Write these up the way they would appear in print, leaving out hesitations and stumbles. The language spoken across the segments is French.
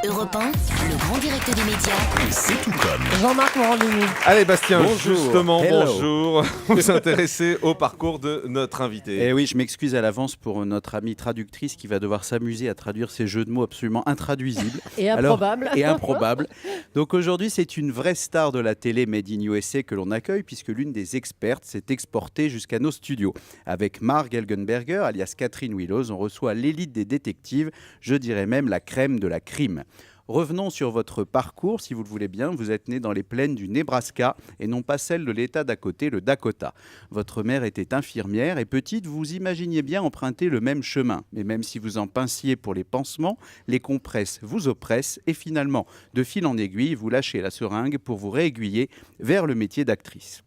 Europe 1, le grand direct des médias. C'est tout comme. Jean-Marc Morandini. Allez Bastien, Bonjour. justement, Hello. bonjour. Vous vous intéressez au parcours de notre invité. Eh oui, je m'excuse à l'avance pour notre amie traductrice qui va devoir s'amuser à traduire ces jeux de mots absolument intraduisibles. Et improbable. Et improbable. Donc aujourd'hui, c'est une vraie star de la télé Made in USA que l'on accueille puisque l'une des expertes s'est exportée jusqu'à nos studios. Avec Marg Elgenberger, alias Catherine Willows, on reçoit l'élite des détectives, je dirais même la crème de la crime. Revenons sur votre parcours, si vous le voulez bien. Vous êtes né dans les plaines du Nebraska et non pas celles de l'État d'à côté, le Dakota. Votre mère était infirmière et petite, vous imaginiez bien emprunter le même chemin. Mais même si vous en pinciez pour les pansements, les compresses vous oppressent et finalement, de fil en aiguille, vous lâchez la seringue pour vous réaiguiller vers le métier d'actrice.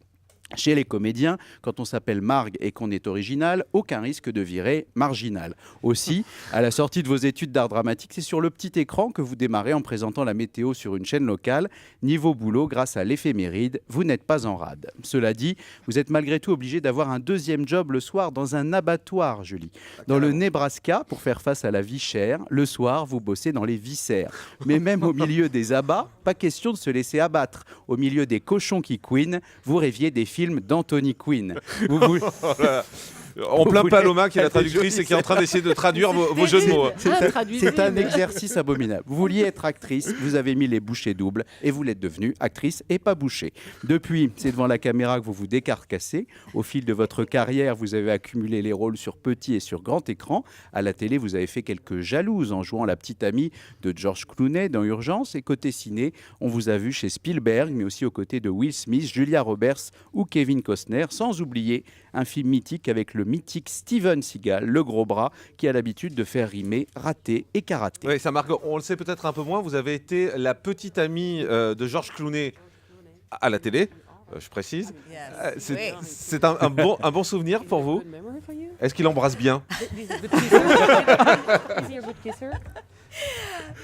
Chez les comédiens, quand on s'appelle Marg et qu'on est original, aucun risque de virer marginal. Aussi, à la sortie de vos études d'art dramatique, c'est sur le petit écran que vous démarrez en présentant la météo sur une chaîne locale. Niveau boulot, grâce à l'éphéméride, vous n'êtes pas en rade. Cela dit, vous êtes malgré tout obligé d'avoir un deuxième job le soir dans un abattoir, Julie. Dans le Nebraska, pour faire face à la vie chère, le soir, vous bossez dans les viscères. Mais même au milieu des abats, pas question de se laisser abattre. Au milieu des cochons qui couinent, vous rêviez des films d'Anthony Quinn. On plaint Paloma qui est la traductrice et qui est en train d'essayer de traduire vos jeux de mots. C'est un exercice abominable. Vous vouliez être actrice, vous avez mis les bouchées doubles et vous l'êtes devenue actrice et pas bouchée. Depuis, c'est devant la caméra que vous vous décarcassez. Au fil de votre carrière, vous avez accumulé les rôles sur petit et sur grand écran. À la télé, vous avez fait quelques jalouses en jouant la petite amie de George Clooney dans Urgence. Et côté ciné, on vous a vu chez Spielberg, mais aussi aux côtés de Will Smith, Julia Roberts ou Kevin Costner, sans oublier un film mythique avec le mythique Steven Seagal, le gros bras, qui a l'habitude de faire rimer raté et karaté. Oui, ça marque, on le sait peut-être un peu moins, vous avez été la petite amie de George Clooney à la télé, je précise. C'est un bon souvenir pour vous? Est-ce qu'il embrasse bien?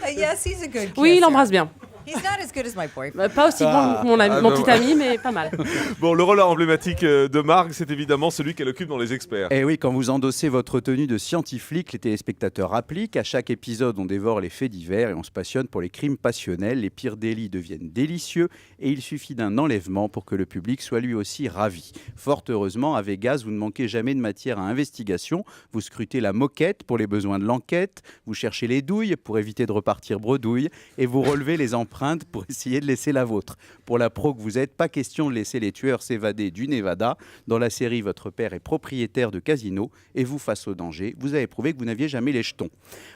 Yes, he's a good kisser. Oui, il embrasse bien. He's not as good as my boyfriend. Pas aussi bon que mon petit ami, mais pas mal. Bon, le rôle emblématique de Marg, c'est évidemment celui qu'elle occupe dans Les Experts. Et oui, quand vous endossez votre tenue de scientifique, les téléspectateurs appliquent. À chaque épisode, on dévore les faits divers et on se passionne pour les crimes passionnels. Les pires délits deviennent délicieux et il suffit d'un enlèvement pour que le public soit lui aussi ravi. Fort heureusement, à Vegas, vous ne manquez jamais de matière à investigation. Vous scrutez la moquette pour les besoins de l'enquête. Vous cherchez les douilles pour éviter de repartir bredouille et vous relevez les empreintes pour essayer de laisser la vôtre. Pour la pro que vous êtes, pas question de laisser les tueurs s'évader du Nevada. Dans la série, votre père est propriétaire de casino et vous, face au danger, vous avez prouvé que vous n'aviez jamais les jetons.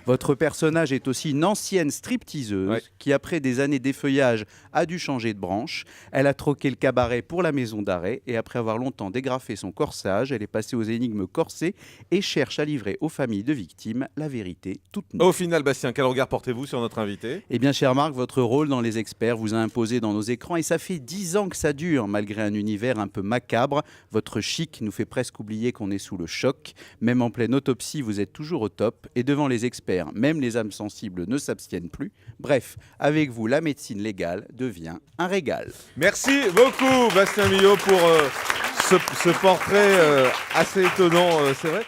Votre personnage est aussi une ancienne stripteaseuse qui, après des années d'effeuillage, a dû changer de branche. Elle a troqué le cabaret pour la maison d'arrêt et après avoir longtemps dégrafé son corsage, elle est passée aux énigmes corsées et cherche à livrer aux familles de victimes la vérité toute nue. Au final, Bastien, quel regard portez-vous sur notre invité? Eh bien, cher Marc, votre rôle dans Les Experts vous a imposé dans nos écrans et ça fait 10 ans que ça dure, malgré un univers un peu macabre. Votre chic nous fait presque oublier qu'on est sous le choc. Même en pleine autopsie, vous êtes toujours au top et devant Les Experts, même les âmes sensibles ne s'abstiennent plus. Bref, avec vous, la médecine légale devient un régal. Merci beaucoup, Bastien Millot, pour ce portrait assez étonnant, c'est vrai.